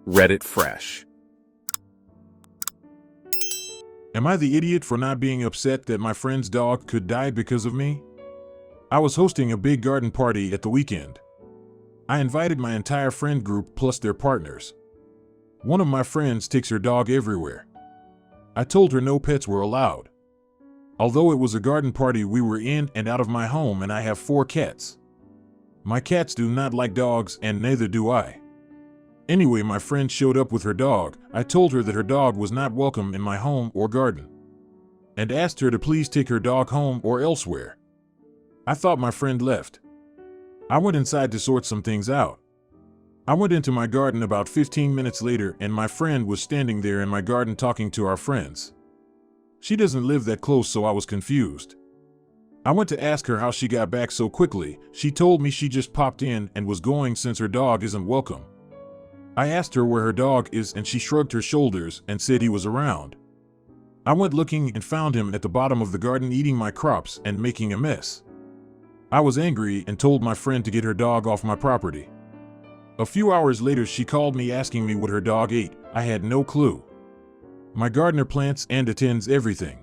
Reddit fresh. Am I the idiot for not being upset that my friend's dog could die because of me? I was hosting a big garden party at the weekend. I invited my entire friend group plus their partners. One of my friends takes her dog everywhere. I told her no pets were allowed. Although it was a garden party, we were in and out of my home and I have 4 cats. My cats do not like dogs and neither do I. Anyway, my friend showed up with her dog. I told her that her dog was not welcome in my home or garden, and asked her to please take her dog home or elsewhere. I thought my friend left. I went inside to sort some things out. I went into my garden about 15 minutes later and my friend was standing there in my garden talking to our friends. She doesn't live that close, so I was confused. I went to ask her how she got back so quickly. She told me she just popped in and was going since her dog isn't welcome. I asked her where her dog is and she shrugged her shoulders and said he was around. I went looking and found him at the bottom of the garden eating my crops and making a mess. I was angry and told my friend to get her dog off my property. A few hours later, she called me asking me what her dog ate. I had no clue. My gardener plants and attends everything.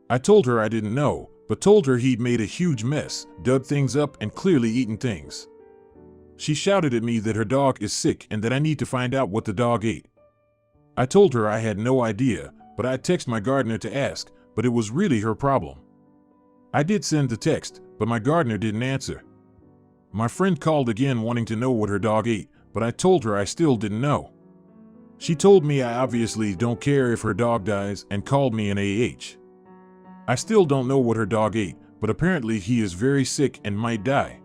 I told her I didn't know, but told her he'd made a huge mess, dug things up and clearly eaten things. She shouted at me that her dog is sick and that I need to find out what the dog ate. I told her I had no idea, but I'd text my gardener to ask, but it was really her problem. I did send the text, but my gardener didn't answer. My friend called again wanting to know what her dog ate, but I told her I still didn't know. She told me I obviously don't care if her dog dies and called me an AH. I still don't know what her dog ate, but apparently he is very sick and might die.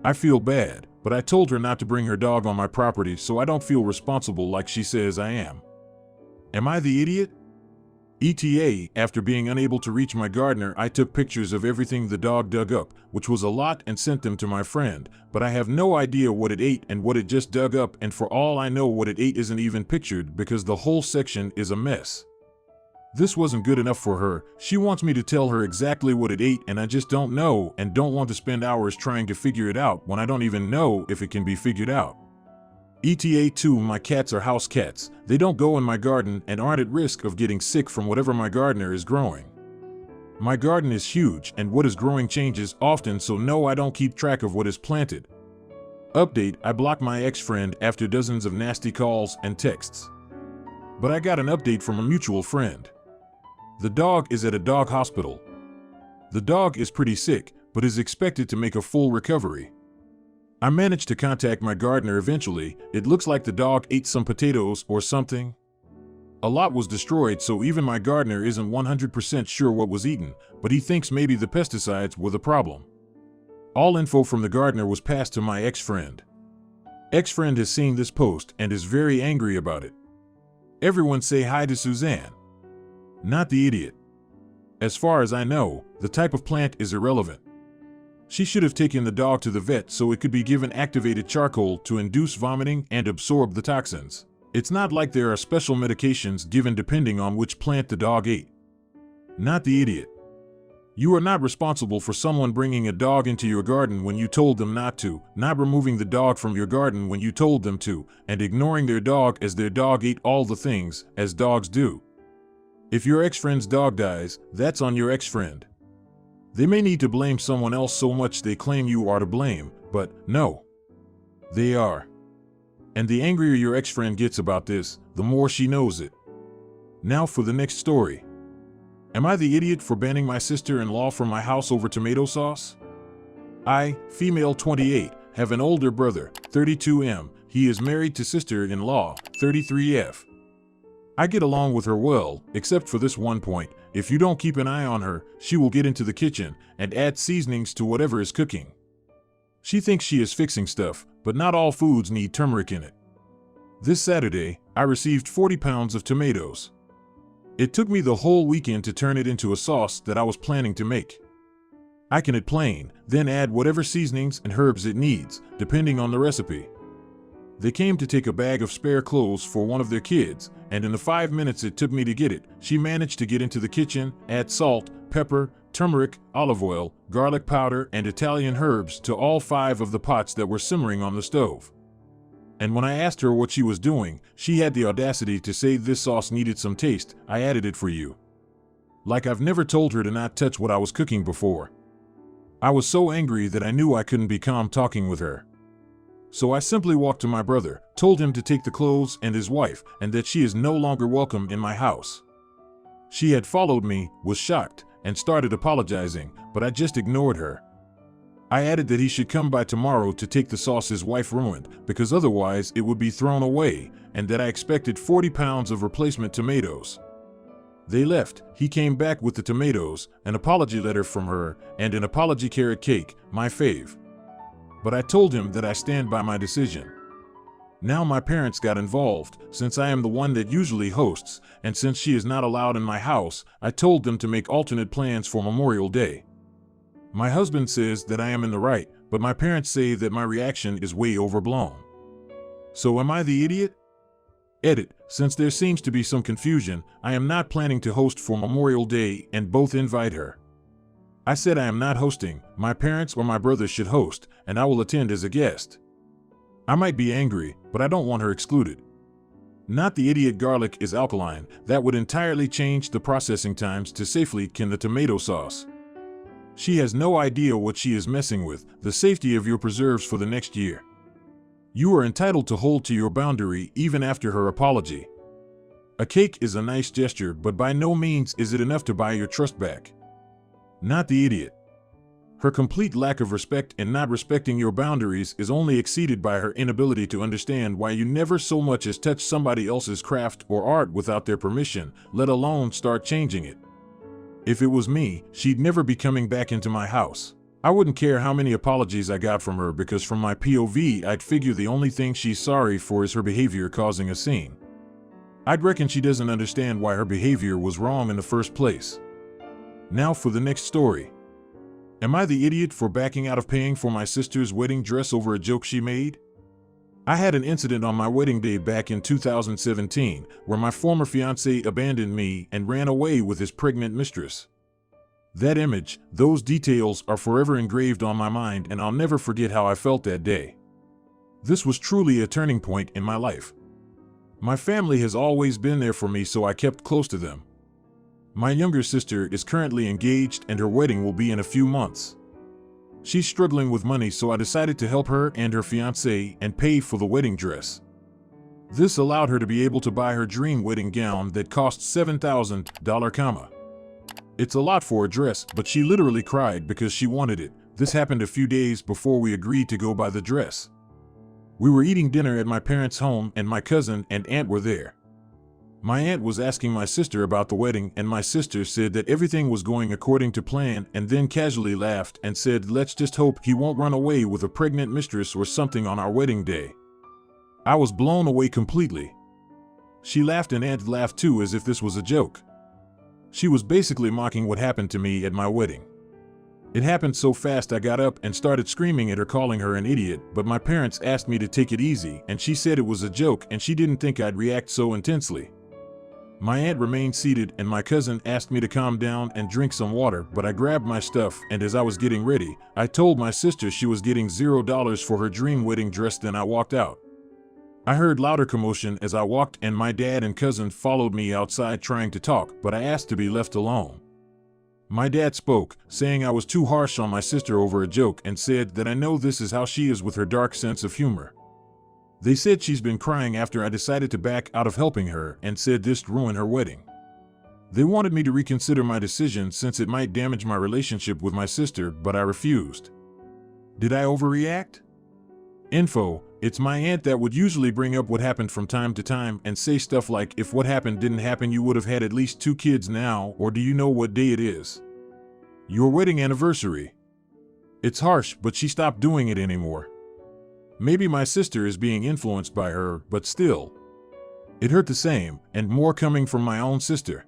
I feel bad, but I told her not to bring her dog on my property so I don't feel responsible like she says I am. Am I the idiot? ETA, after being unable to reach my gardener, I took pictures of everything the dog dug up, which was a lot, and sent them to my friend, but I have no idea what it ate and what it just dug up, and for all I know what it ate isn't even pictured because the whole section is a mess. This wasn't good enough for her. She wants me to tell her exactly what it ate and I just don't know and don't want to spend hours trying to figure it out when I don't even know if it can be figured out. ETA 2, my cats are house cats. They don't go in my garden and aren't at risk of getting sick from whatever my gardener is growing. My garden is huge and what is growing changes often, so no, I don't keep track of what is planted. Update, I blocked my ex-friend after dozens of nasty calls and texts. But I got an update from a mutual friend. The dog is at a dog hospital. The dog is pretty sick, but is expected to make a full recovery. I managed to contact my gardener eventually. It looks like the dog ate some potatoes or something. A lot was destroyed, so even my gardener isn't 100% sure what was eaten, but he thinks maybe the pesticides were the problem. All info from the gardener was passed to my ex-friend. Ex-friend has seen this post and is very angry about it. Everyone say hi to Suzanne. Not the idiot. As far as I know, the type of plant is irrelevant. She should have taken the dog to the vet so it could be given activated charcoal to induce vomiting and absorb the toxins. It's not like there are special medications given depending on which plant the dog ate. Not the idiot. You are not responsible for someone bringing a dog into your garden when you told them not to, not removing the dog from your garden when you told them to, and ignoring their dog as their dog ate all the things, as dogs do. If your ex-friend's dog dies, that's on your ex-friend. They may need to blame someone else so much they claim you are to blame, but no. They are. And the angrier your ex-friend gets about this, the more she knows it. Now for the next story. Am I the idiot for banning my sister-in-law from my house over tomato sauce? I, female 28, have an older brother, 32M. He is married to sister-in-law, 33F. I get along with her well, except for this one point. If you don't keep an eye on her, she will get into the kitchen and add seasonings to whatever is cooking. She thinks she is fixing stuff, but not all foods need turmeric in it. This Saturday, I received 40 pounds of tomatoes. It took me the whole weekend to turn it into a sauce that I was planning to make. I can eat plain, then add whatever seasonings and herbs it needs, depending on the recipe. They came to take a bag of spare clothes for one of their kids, and in the 5 minutes it took me to get it, she managed to get into the kitchen, add salt, pepper, turmeric, olive oil, garlic powder, and Italian herbs to all 5 of the pots that were simmering on the stove. And when I asked her what she was doing, she had the audacity to say this sauce needed some taste, I added it for you. Like I've never told her to not touch what I was cooking before. I was so angry that I knew I couldn't be calm talking with her. So I simply walked to my brother, told him to take the clothes and his wife, and that she is no longer welcome in my house. She had followed me, was shocked, and started apologizing, but I just ignored her. I added that he should come by tomorrow to take the sauce his wife ruined, because otherwise it would be thrown away, and that I expected 40 pounds of replacement tomatoes. They left. He came back with the tomatoes, an apology letter from her, and an apology carrot cake, my fave. But I told him that I stand by my decision. Now my parents got involved, since I am the one that usually hosts, and since she is not allowed in my house, I told them to make alternate plans for Memorial Day. My husband says that I am in the right, but my parents say that my reaction is way overblown. So am I the idiot? Edit. Since there seems to be some confusion, I am not planning to host for Memorial Day and both invite her. I said I am not hosting, my parents or my brother should host, and I will attend as a guest. I might be angry, but I don't want her excluded. Not the idiot garlic is alkaline, that would entirely change the processing times to safely can the tomato sauce. She has no idea what she is messing with, the safety of your preserves for the next year. You are entitled to hold to your boundary even after her apology. A cake is a nice gesture, but by no means is it enough to buy your trust back. Not the idiot. Her complete lack of respect and not respecting your boundaries is only exceeded by her inability to understand why you never so much as touch somebody else's craft or art without their permission, let alone start changing it. If it was me, she'd never be coming back into my house. I wouldn't care how many apologies I got from her because from my POV I'd figure the only thing she's sorry for is her behavior causing a scene. I'd reckon she doesn't understand why her behavior was wrong in the first place. Now for the next story. Am I the idiot for backing out of paying for my sister's wedding dress over a joke she made? I had an incident on my wedding day back in 2017 where my former fiancé abandoned me and ran away with his pregnant mistress. That image, those details are forever engraved on my mind, and I'll never forget how I felt that day. This was truly a turning point in my life. My family has always been there for me, so I kept close to them. My younger sister is currently engaged and her wedding will be in a few months. She's struggling with money, so I decided to help her and her fiancé and pay for the wedding dress. This allowed her to be able to buy her dream wedding gown that cost $7,000, It's a lot for a dress, but she literally cried because she wanted it. This happened a few days before we agreed to go buy the dress. We were eating dinner at my parents' home and my cousin and aunt were there. My aunt was asking my sister about the wedding and my sister said that everything was going according to plan and then casually laughed and said, "Let's just hope he won't run away with a pregnant mistress or something on our wedding day." I was blown away completely. She laughed and aunt laughed too, as if this was a joke. She was basically mocking what happened to me at my wedding. It happened so fast I got up and started screaming at her, calling her an idiot, but my parents asked me to take it easy and she said it was a joke and she didn't think I'd react so intensely. My aunt remained seated and my cousin asked me to calm down and drink some water, but I grabbed my stuff and as I was getting ready, I told my sister she was getting $0 for her dream wedding dress, then I walked out. I heard louder commotion as I walked and my dad and cousin followed me outside trying to talk, but I asked to be left alone. My dad spoke, saying I was too harsh on my sister over a joke and said that I know this is how she is with her dark sense of humor. They said she's been crying after I decided to back out of helping her and said this ruined her wedding. They wanted me to reconsider my decision since it might damage my relationship with my sister, but I refused. Did I overreact? Info. It's my aunt that would usually bring up what happened from time to time and say stuff like, "If what happened didn't happen, you would have had at least 2 kids now," or "Do you know what day it is? Your wedding anniversary." It's harsh, but she stopped doing it anymore. Maybe my sister is being influenced by her, but still. It hurt the same, and more coming from my own sister.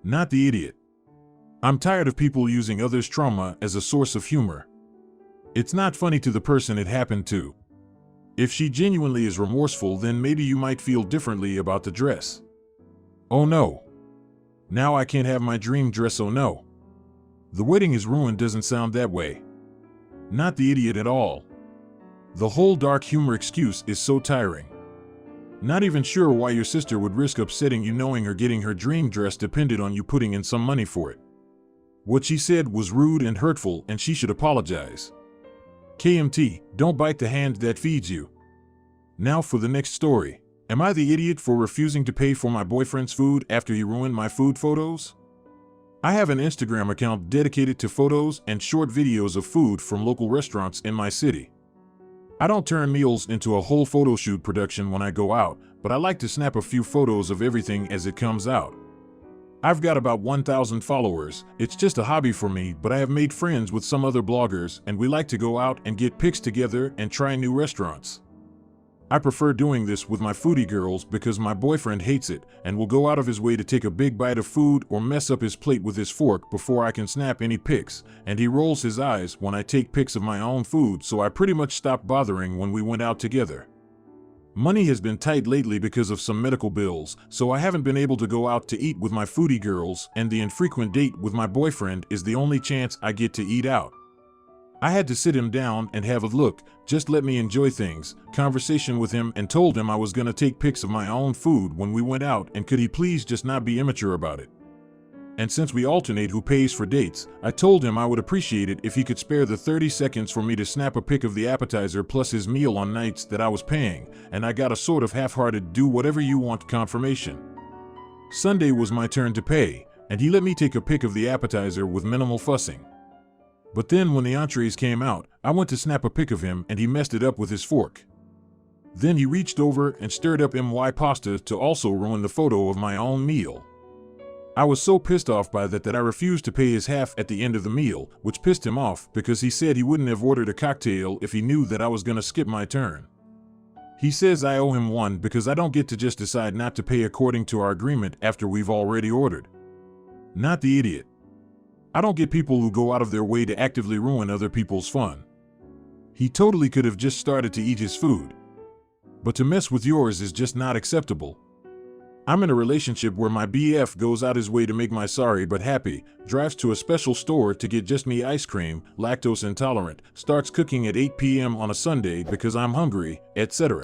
Not the idiot. I'm tired of people using others' trauma as a source of humor. It's not funny to the person it happened to. If she genuinely is remorseful, then maybe you might feel differently about the dress. Oh no. Now I can't have my dream dress, oh no. The wedding is ruined doesn't sound that way. Not the idiot at all. The whole dark humor excuse is so tiring. Not even sure why your sister would risk upsetting you knowing her getting her dream dress depended on you putting in some money for it. What she said was rude and hurtful and she should apologize. KMT, don't bite the hand that feeds you. Now for the next story. Am I the idiot for refusing to pay for my boyfriend's food after he ruined my food photos? I have an Instagram account dedicated to photos and short videos of food from local restaurants in my city. I don't turn meals into a whole photo shoot production when I go out, but I like to snap a few photos of everything as it comes out. I've got about 1,000 followers. It's just a hobby for me, but I have made friends with some other bloggers and we like to go out and get pics together and try new restaurants. I prefer doing this with my foodie girls because my boyfriend hates it and will go out of his way to take a big bite of food or mess up his plate with his fork before I can snap any pics, and he rolls his eyes when I take pics of my own food, so I pretty much stopped bothering when we went out together. Money has been tight lately because of some medical bills, so I haven't been able to go out to eat with my foodie girls, and the infrequent date with my boyfriend is the only chance I get to eat out. I had to sit him down and have a look, just let me enjoy things, conversation with him, and told him I was gonna take pics of my own food when we went out and could he please just not be immature about it. And since we alternate who pays for dates, I told him I would appreciate it if he could spare the 30 seconds for me to snap a pic of the appetizer plus his meal on nights that I was paying, and I got a sort of half-hearted do whatever you want confirmation. Sunday was my turn to pay, and he let me take a pic of the appetizer with minimal fussing. But then when the entrees came out, I went to snap a pic of him and he messed it up with his fork. Then he reached over and stirred up my pasta to also ruin the photo of my own meal. I was so pissed off by that I refused to pay his half at the end of the meal, which pissed him off because he said he wouldn't have ordered a cocktail if he knew that I was gonna skip my turn. He says I owe him one because I don't get to just decide not to pay according to our agreement after we've already ordered. Not the idiot. I don't get people who go out of their way to actively ruin other people's fun. He totally could have just started to eat his food. But to mess with yours is just not acceptable. I'm in a relationship where my BF goes out his way to make my sorry but happy, drives to a special store to get just me ice cream, lactose intolerant, starts cooking at 8 p.m. on a Sunday because I'm hungry, etc.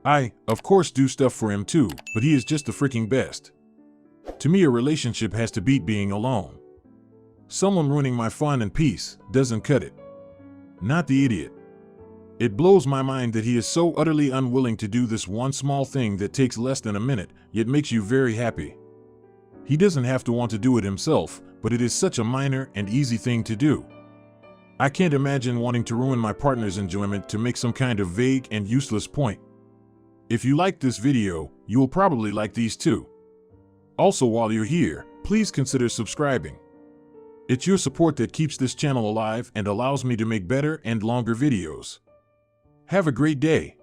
I, of course, do stuff for him too, but he is just the freaking best. To me, a relationship has to beat being alone. Someone ruining my fun and peace doesn't cut it. Not the idiot. It blows my mind that he is so utterly unwilling to do this one small thing that takes less than a minute, yet makes you very happy. He doesn't have to want to do it himself, but it is such a minor and easy thing to do. I can't imagine wanting to ruin my partner's enjoyment to make some kind of vague and useless point. If you liked this video, you will probably like these too. Also, while you're here, please consider subscribing. It's your support that keeps this channel alive and allows me to make better and longer videos. Have a great day.